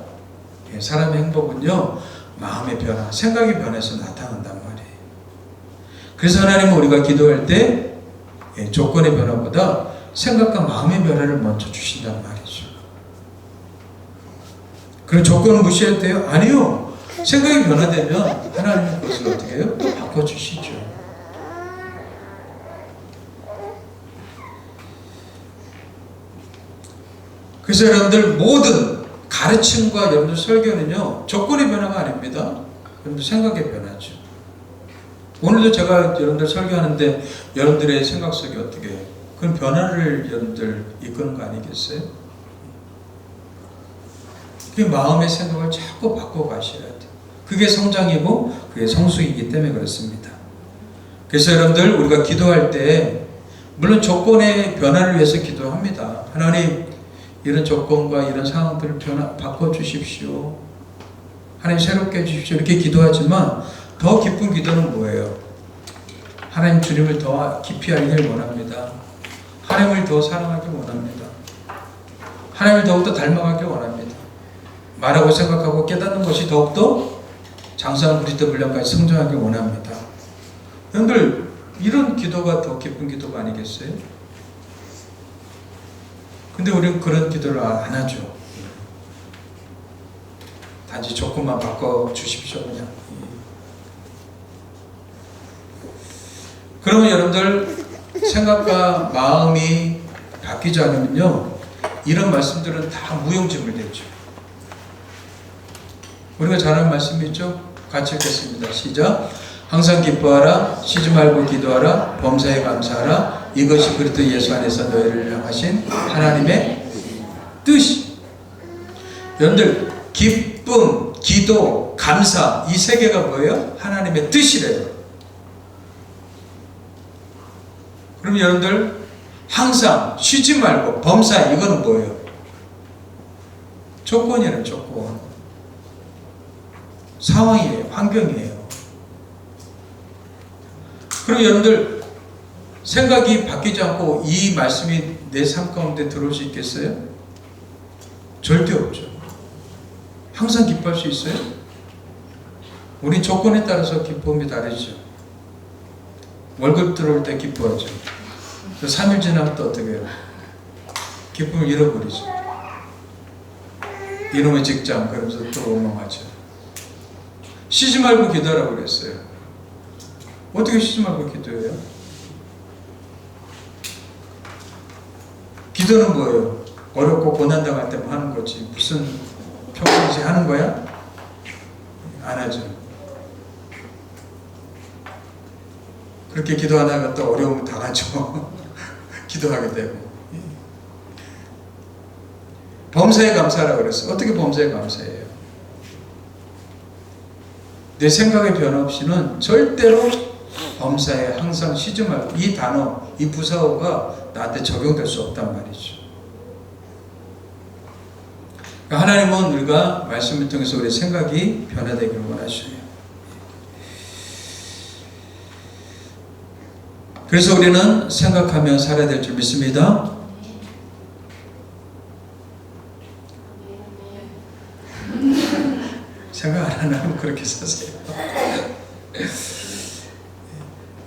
[SPEAKER 1] 예, 사람의 행복은요, 마음의 변화, 생각의 변화에서 나타난단 말이에요. 그래서 하나님은 우리가 기도할 때 조건의 변화보다 생각과 마음의 변화를 먼저 주신단 말이죠. 그럼 조건을 무시해도 돼요? 아니요. 생각이 변화되면 하나님은 그것을 어떻게 해요? 또 바꿔주시죠. 그래서 여러분들 모든 가르침과 여러분들 설교는요, 조건의 변화가 아닙니다. 여러분들 생각의 변화죠. 오늘도 제가 여러분들 설교하는데 여러분들의 생각 속에 어떻게 해요? 그런 변화를 여러분들 이끄는 거 아니겠어요? 그 마음의 생각을 자꾸 바꿔가셔야 돼요. 그게 성장이고 그게 성숙이기 때문에 그렇습니다. 그래서 여러분들 우리가 기도할 때 물론 조건의 변화를 위해서 기도합니다. 하나님 이런 조건과 이런 상황들을 바꿔주십시오. 하나님 새롭게 해주십시오. 이렇게 기도하지만 더 깊은 기도는 뭐예요? 하나님 주님을 더 깊이 알기를 원합니다. 하나님을 더 사랑하길 원합니다. 하나님을 더욱더 닮아가길 원합니다. 말하고 생각하고 깨닫는 것이 더욱더 장성한 그리스도 분량까지 성장하길 원합니다. 여러분들 이런 기도가 더 깊은 기도가 아니겠어요? 근데 우리는 그런 기도를 안 하죠. 단지 조금만 바꿔주십시오 그냥. 그러면 여러분들 생각과 마음이 바뀌지 않으면요, 이런 말씀들은 다 무용지물되죠. 우리가 잘 아는 말씀이 있죠? 같이 읽겠습니다. 시작. 항상 기뻐하라, 쉬지 말고 기도하라, 범사에 감사하라, 이것이 그리스도 예수 안에서 너희를 향하신 하나님의 뜻이. 여러분들 기쁨, 기도, 감사 이 세 개가 뭐예요? 하나님의 뜻이래요. 그럼 여러분들 항상 쉬지 말고 범사 이거는 뭐예요? 조건이에요. 조건. 상황이에요. 환경이에요. 그럼 여러분들 생각이 바뀌지 않고 이 말씀이 내 삶 가운데 들어올 수 있겠어요? 절대 없죠. 항상 기뻐할 수 있어요? 우리 조건에 따라서 기쁨이 다르죠. 월급 들어올 때 기뻐하죠. 3일 지나면 또 어떻게 해요? 기쁨을 잃어버리죠. 이놈의 직장 그러면서 또 원망하죠. 쉬지 말고 기도하라고 그랬어요. 어떻게 쉬지 말고 기도해요? 기도는 뭐예요? 어렵고 고난당할 때만 하는 거지 무슨 평소에 하는 거야? 안 하죠. 그렇게 기도하다가 또 어려움을 당하죠. 기도하게 되고. 범사에 감사하라고 그랬어요. 어떻게 범사에 감사해요? 내 생각의 변화 없이는 절대로 범사에 항상 쉬지 말고, 이 단어, 이 부사어가 나한테 적용될 수 없단 말이죠. 하나님은 우리가 말씀을 통해서 우리의 생각이 변화되기를 원하셔요. 그래서 우리는 생각하며 살아야 될 줄 믿습니다. 생각 안 하면 그렇게 사세요.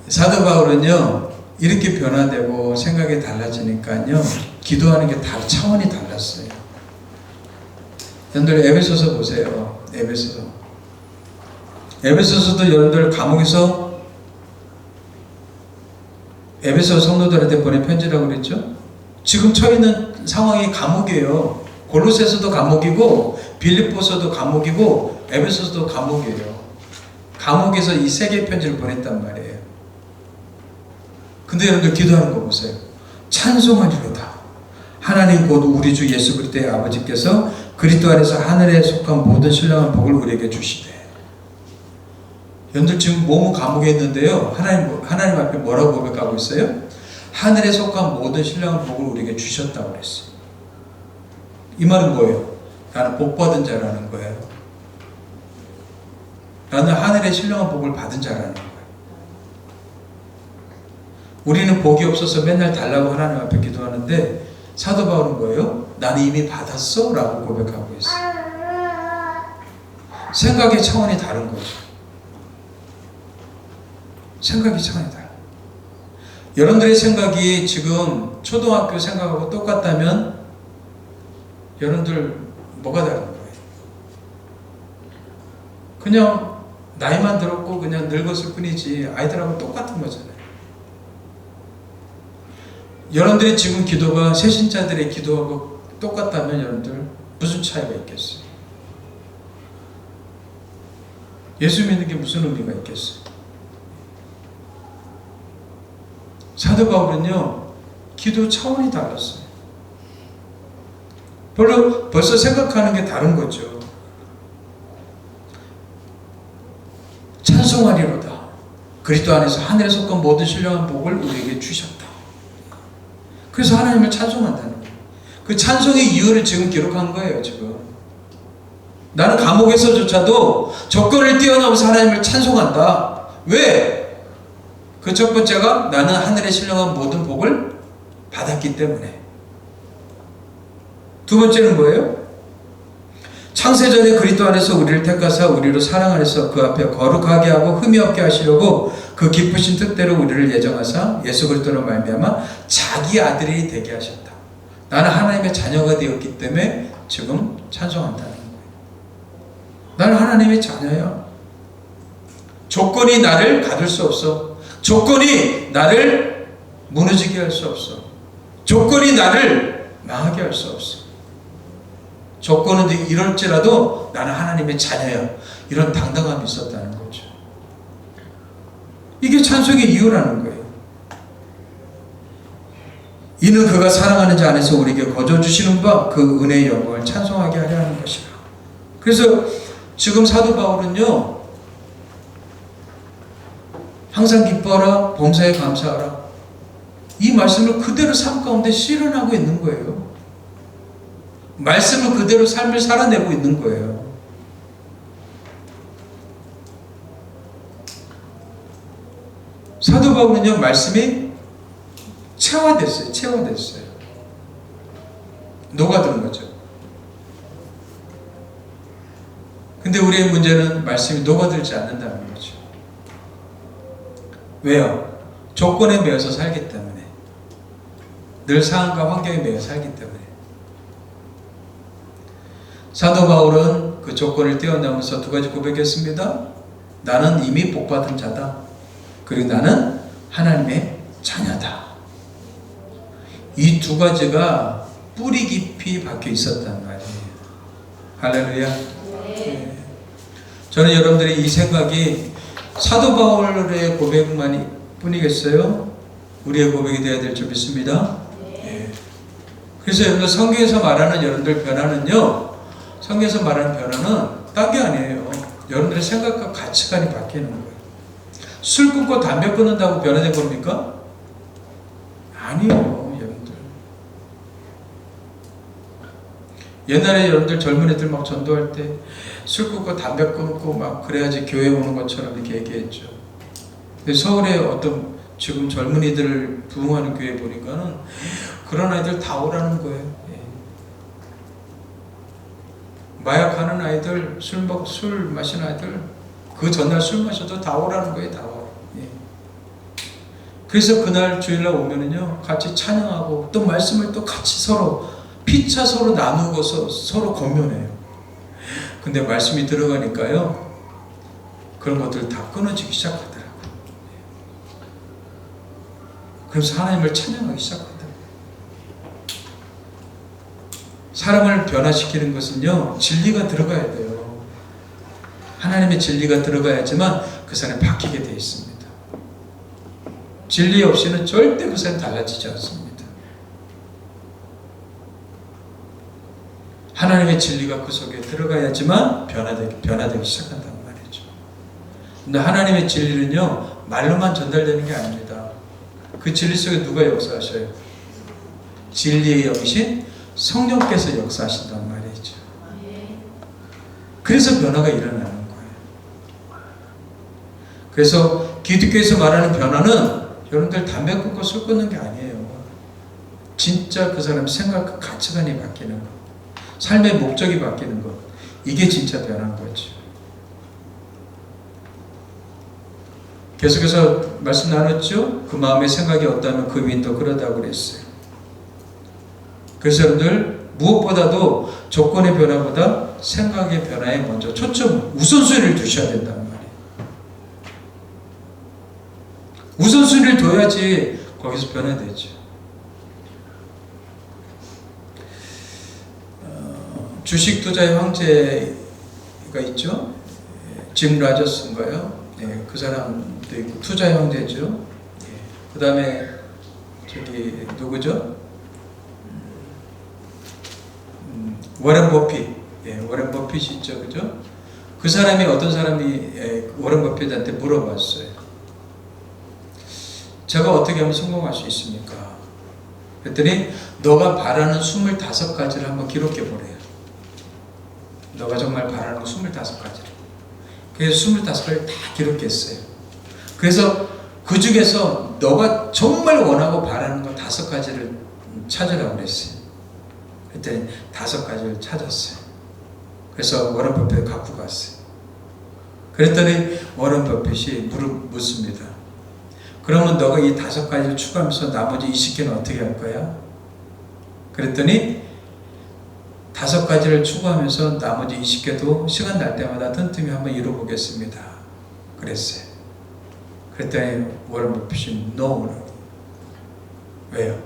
[SPEAKER 1] 사도 바울은요, 이렇게 변화되고 생각이 달라지니까요, 기도하는 게 다 차원이 달랐어요. 여러분들 에베소서 보세요. 에베소서도 여러분들 감옥에서 에베소 성도들한테 보낸 편지라고 그랬죠? 지금 처해 있는 상황이 감옥이에요. 골로새서도 감옥이고, 빌립보서도 감옥이고, 에베소서도 감옥이에요. 감옥에서 이 세 개의 편지를 보냈단 말이에요. 근데 여러분들 기도하는 거 보세요. 찬송하리로다. 하나님 곧 우리 주 예수 그리스도의 아버지께서 그리스도 안에서 하늘에 속한 모든 신령한 복을 우리에게 주시되. 여러분들 지금 몸은 감옥에 있는데요, 하나님 앞에 뭐라고 고백하고 있어요? 하늘에 속한 모든 신령한 복을 우리에게 주셨다고 그랬어요. 이 말은 뭐예요? 나는 복 받은 자라는 거예요. 나는 하늘의 신령한 복을 받은 자라는 거예요. 우리는 복이 없어서 맨날 달라고 하나님 앞에 기도하는데, 사도 바울은 뭐예요? 나는 이미 받았어 라고 고백하고 있어요. 생각의 차원이 다른 거죠. 생각이 차원이 달라요. 여러분들의 생각이 지금 초등학교 생각하고 똑같다면 여러분들 뭐가 다른 거예요? 그냥 나이만 들었고 그냥 늙었을 뿐이지 아이들하고 똑같은 거잖아요. 여러분들이 지금 기도가 새신자들의 기도하고 똑같다면 여러분들 무슨 차이가 있겠어요? 예수 믿는 게 무슨 의미가 있겠어요? 사도 바울은요, 기도 차원이 달랐어요. 벌써 생각하는 게 다른 거죠. 찬송하리로다. 그리스도 안에서 하늘에 속한 모든 신령한 복을 우리에게 주셨다. 그래서 하나님을 찬송한다는 거예요. 그 찬송의 이유를 지금 기록한 거예요, 지금. 나는 감옥에서조차도 조건을 뛰어넘어서 하나님을 찬송한다. 왜? 그 첫 번째가 나는 하늘의 신령한 모든 복을 받았기 때문에. 두 번째는 뭐예요? 창세전에 그리스도 안에서 우리를 택하사 우리로 사랑 안에서 그 앞에 거룩하게 하고 흠이 없게 하시려고 그 기쁘신 뜻대로 우리를 예정하사 예수 그리스도로 말미암아 자기 아들이 되게 하셨다. 나는 하나님의 자녀가 되었기 때문에 지금 찬송한다는 거예요. 나는 하나님의 자녀야. 조건이 나를 가둘 수 없어. 조건이 나를 무너지게 할 수 없어. 조건이 나를 망하게 할 수 없어. 조건은 이럴지라도 나는 하나님의 자녀야. 이런 당당함이 있었다는 거죠. 이게 찬송의 이유라는 거예요. 이는 그가 사랑하는 자 안에서 우리에게 거저주시는 바 그 은혜의 영광을 찬송하게 하려 하는 것이라. 그래서 지금 사도 바울은요, 항상 기뻐하라, 범사에 감사하라, 이 말씀을 그대로 삶 가운데 실현하고 있는 거예요. 말씀을 그대로 삶을 살아내고 있는 거예요. 사도 바울은요, 말씀이 체화됐어요. 녹아든 거죠. 근데 우리의 문제는 말씀이 녹아들지 않는다는 거죠. 왜요? 조건에 매여서 살기 때문에. 늘 상황과 환경에 매여 살기 때문에. 사도 바울은 그 조건을 뛰어넘어서 두 가지 고백했습니다. 나는 이미 복받은 자다. 그리고 나는 하나님의 자녀다. 이 두 가지가 뿌리 깊이 박혀 있었단 말이에요. 할렐루야. 네. 저는 여러분들의 이 생각이 사도 바울의 고백만이 뿐이겠어요? 우리의 고백이 되어야 될 줄 믿습니다. 네. 그래서 여러분들 성경에서 말하는 여러분들 변화는요, 성경에서 말하는 변화는 딴 게 아니에요. 여러분들의 생각과 가치관이 바뀌는 거예요. 술 끊고 담배 끊는다고 변화된 겁니까? 아니에요, 여러분들. 옛날에 여러분들 젊은 애들 막 전도할 때 술 끊고 담배 끊고 막 그래야지 교회 오는 것처럼 이렇게 얘기했죠. 근데 서울에 어떤 지금 젊은이들을 부흥하는 교회 보니까는 그런 아이들 다 오라는 거예요. 예. 마약하는 아이들, 술 마시는 아이들 그 전날 술 마셔도 다 오라는 거예요. 다 와. 예. 그래서 그날 주일날 오면은요 같이 찬양하고 또 말씀을 또 같이 서로 피차 서로 나누고서 서로 권면해요. 근데 말씀이 들어가니까요 그런 것들 다 끊어지기 시작하더라고요. 그래서 하나님을 찬양하기 시작하더라고요. 사람을 변화시키는 것은요 진리가 들어가야 돼요. 하나님의 진리가 들어가야지만 그 사람이 바뀌게 되어 있습니다. 진리 없이는 절대 그 사람이 달라지지 않습니다. 하나님의 진리가 그 속에 들어가야지만 변화되기 시작한단 말이죠. 근데 하나님의 진리는요 말로만 전달되는 게 아닙니다. 그 진리 속에 누가 역사하셔요? 진리의 영이신 성령께서 역사하신단 말이죠. 그래서 변화가 일어나는 거예요. 그래서 기독교에서 말하는 변화는 여러분들 담배 끊고 술 끊는 게 아니에요. 진짜 그 사람 생각, 가치관이 바뀌는 것, 삶의 목적이 바뀌는 것, 이게 진짜 변한 거죠. 계속해서 말씀 나눴죠? 그 마음의 생각이 없다면 그 윈도 그러다고 그랬어요. 그래서 여러분들 무엇보다도 조건의 변화보다 생각의 변화에 먼저 초점, 우선순위를 두셔야 된단 말이에요. 우선순위를 둬야지 거기서 변화되죠. 주식 투자의 황제가 있죠. 짐 라저스인가요? 예, 그 사람도 있고 투자의 황제죠. 예, 그 다음에 저기 누구죠? 워렌 버핏. 예, 워렌 버핏이 있죠, 그죠? 그 사람이 어떤 사람이 워렌 버핏한테 물어봤어요. 제가 어떻게 하면 성공할 수 있습니까? 그랬더니 너가 바라는 25가지를 한번 기록해 보래요. 너가 정말 바라는 25가지를. 그래서 25가지를 다 기록했어요. 그래서 그 중에서 너가 정말 원하고 바라는 거 5가지를 찾으라고 그랬어요. 그랬더니 5가지를 찾았어요. 그래서 워런 버핏 갖고 갔어요. 그랬더니 워런 버핏이 묻습니다. 그러면 너가 이 5가지를 추가하면서 나머지 20개는 어떻게 할 거야? 그랬더니 5가지를 추가하면서 나머지 20개도 시간 날 때마다 틈틈이 한번 이뤄보겠습니다. 그랬어요. 그랬더니 워런 버핏이 NO라고. 왜요?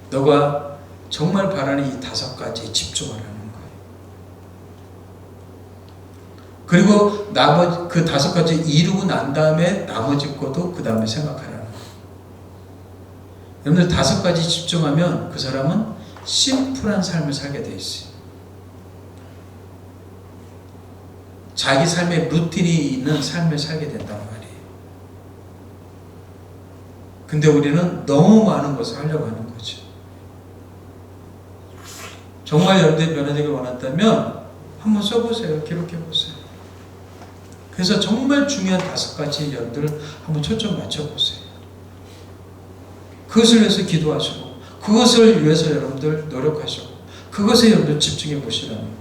[SPEAKER 1] 너가 정말 바라는 이 5가지에 집중하라는 거예요. 그리고 나머지 그 5가지 이루고 난 다음에 나머지 것도 그 다음에 생각하라는 거예요. 여러분들 5가지 집중하면 그 사람은 심플한 삶을 살게 돼 있어요. 자기 삶에 루틴이 있는 삶을 살게 된단 말이에요. 근데 우리는 너무 많은 것을 하려고 하는 거죠. 정말 여러분들이 변화되길 원한다면 한번 써보세요. 기록해보세요. 그래서 정말 중요한 5가지 여러분들 한번 초점 맞춰보세요. 그것을 위해서 기도하시고 그것을 위해서 여러분들 노력하시고 그것에 여러분들 집중해 보시라는 거예요.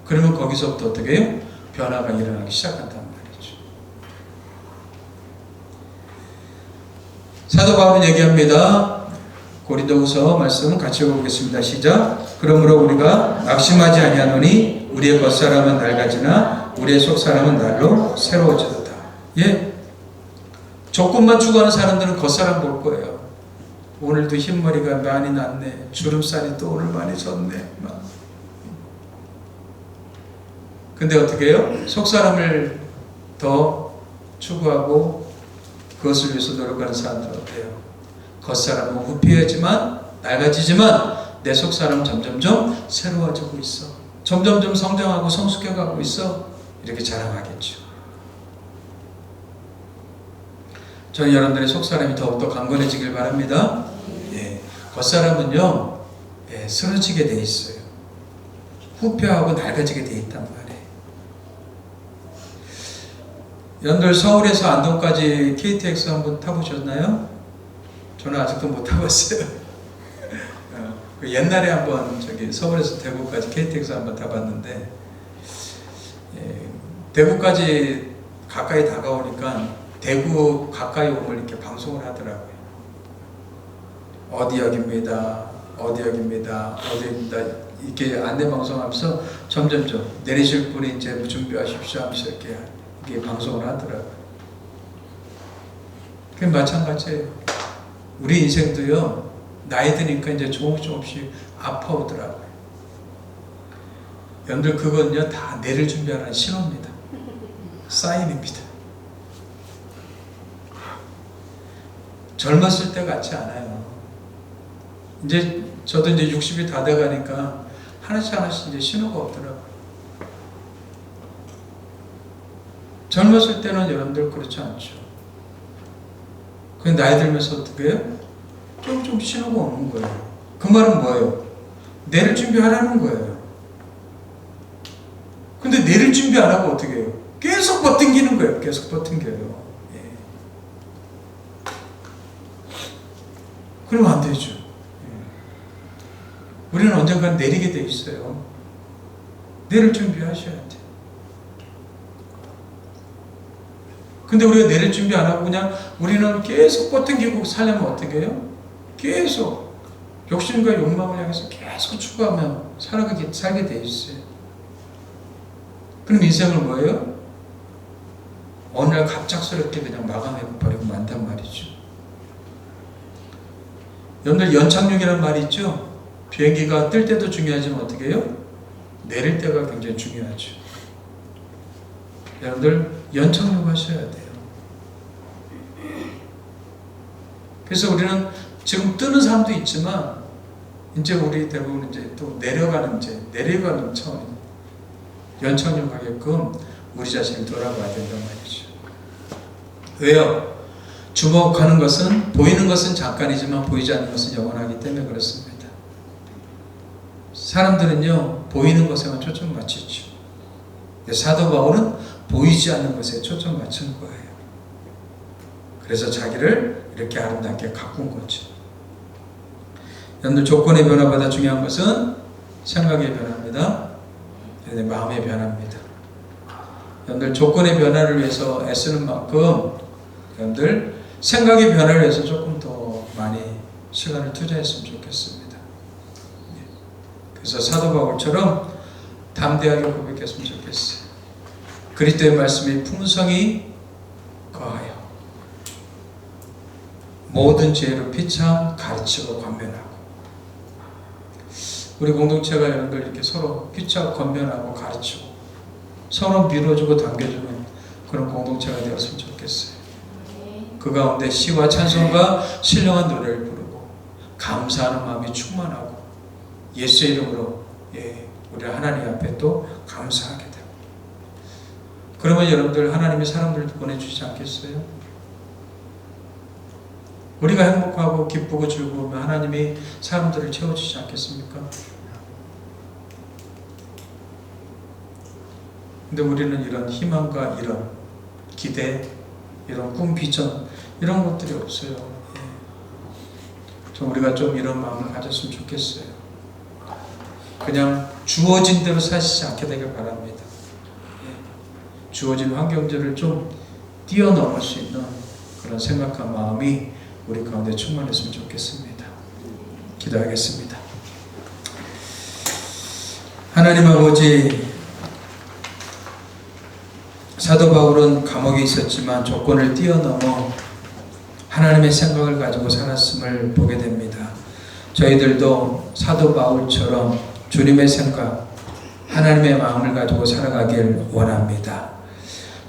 [SPEAKER 1] 그러면 거기서부터 어떻게 해요? 변화가 일어나기 시작한단 말이죠. 사도 바울은 얘기합니다. 고린도후서 말씀 같이 읽어보겠습니다. 시작. 그러므로 우리가 낙심하지 아니하노니 우리의 겉사람은 낡아지나 우리의 속사람은 날로 새로워지도다. 예. 조건만 추구하는 사람들은 겉사람 볼 거예요. 오늘도 흰머리가 많이 났네. 주름살이 또 오늘 많이 졌네. 근데 어떻게 해요? 속사람을 더 추구하고 그것을 위해서 노력하는 사람들은 어때요? 겉사람은 후피하지만 낡아지지만 내 속사람은 점점점 새로워지고 있어. 점점점 성장하고 성숙해가고 있어. 이렇게 자랑하겠죠. 저는 여러분들의 속사람이 더욱더 강건해지길 바랍니다. 예, 겉사람은요, 예, 쓰러지게 돼 있어요. 후패하고 낡아지게 돼 있단 말이에요. 여러분들 서울에서 안동까지 KTX 한번 타보셨나요? 저는 아직도 못 타봤어요. 옛날에 한번 저기 서울에서 대구까지 KTX 한번 타봤는데, 예, 대구까지 가까이 다가오니까 대구 가까이 오면 이렇게 방송을 하더라고요. 어디역입니다. 어디역입니다. 어디입니다. 이렇게 안내 방송하면서 점점점 내리실 분이 이제 준비하십시오 하면서 이렇게 방송을 하더라고요. 그게 마찬가지예요. 우리 인생도요, 나이 드니까 이제 조금씩 아파오더라고요. 여러분들 그건요, 다 내릴 준비하라는 신호입니다. 사인입니다. 젊었을 때 같지 않아요. 이제 저도 이제 60이 다 돼가니까 하나씩 이제 신호가 오더라고요. 젊었을 때는 여러분들 그렇지 않죠. 그냥 나이 들면서 어떻게 해요? 좀 신호가 오는 거예요. 그 말은 뭐예요? 내릴 준비하라는 거예요. 근데 내릴 준비 안 하고 어떻게 해요? 계속 버팅기는 거예요. 계속 버팅겨요. 예. 그러면 안 되죠. 예. 우리는 언젠가는 내리게 돼 있어요. 내릴 준비하셔야 돼요. 근데 우리가 내릴 준비 안 하고 그냥 우리는 계속 버팅기고 살려면 어떻게 해요? 계속 욕심과 욕망을 향해서 계속 추구하면 살게 돼 있어요. 그럼 인생은 뭐예요? 어느 날 갑작스럽게 그냥 마감해버리고 만단 말이죠. 여러분들 연착륙이라는 말이 있죠? 비행기가 뜰 때도 중요하지만 어떻게 해요? 내릴 때가 굉장히 중요하죠. 여러분들 연착륙 하셔야 돼요. 그래서 우리는 지금 뜨는 사람도 있지만 이제 우리 대부분 이제 또 내려가는 차원이 연착륙하게끔 우리 자신을 돌아봐야 된단 말이죠. 왜요? 주목하는 것은, 보이는 것은 잠깐이지만 보이지 않는 것은 영원하기 때문에 그렇습니다. 사람들은요, 보이는 것에만 초점 맞추죠. 사도 바울은 보이지 않는 것에 초점 맞춘 거예요. 그래서 자기를 이렇게 아름답게 가꾼 거죠. 여러분들 조건의 변화보다 중요한 것은 생각의 변화입니다. 마음의 변화입니다. 여러분들 조건의 변화를 위해서 애쓰는 만큼 여러분들 생각의 변화를 위해서 조금 더 많이 시간을 투자했으면 좋겠습니다. 그래서 사도 바울처럼 담대하게 고백했으면 좋겠어요. 그리스도의 말씀이 풍성히 거하여 모든 지혜로 피차 가르치고 권면하고, 우리 공동체가 여러분들 이렇게 서로 피차 권면하고 가르치고 서로 밀어주고 당겨주는 그런 공동체가 되었으면 좋겠어요. 그 가운데 시와 찬송과 신령한 노래를 부르고 감사하는 마음이 충만하고 예수의 이름으로 우리 하나님 앞에 또 감사하게 되고, 그러면 여러분들 하나님이 사람들을 보내주지 않겠어요? 우리가 행복하고 기쁘고 즐거우면 하나님이 사람들을 채워주지 않겠습니까? 근데 우리는 이런 희망과 이런 기대, 이런 꿈, 비전, 이런 것들이 없어요. 우리가 좀 이런 마음을 가졌으면 좋겠어요. 그냥 주어진 대로 사시지 않게 되길 바랍니다. 주어진 환경들을 좀 뛰어넘을 수 있는 그런 생각한 마음이 우리 가운데 충만했으면 좋겠습니다. 기도하겠습니다. 하나님 아버지, 사도 바울은 감옥에 있었지만 조건을 뛰어넘어 하나님의 생각을 가지고 살았음을 보게 됩니다. 저희들도 사도 바울처럼 주님의 생각, 하나님의 마음을 가지고 살아가길 원합니다.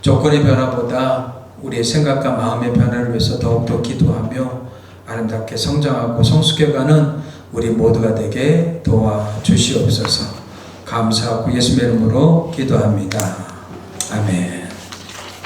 [SPEAKER 1] 조건의 변화보다 우리의 생각과 마음의 변화를 위해서 더욱더 기도하며 아름답게 성장하고 성숙해가는 우리 모두가 되게 도와주시옵소서. 감사하고 예수님의 이름으로 기도합니다. 아멘.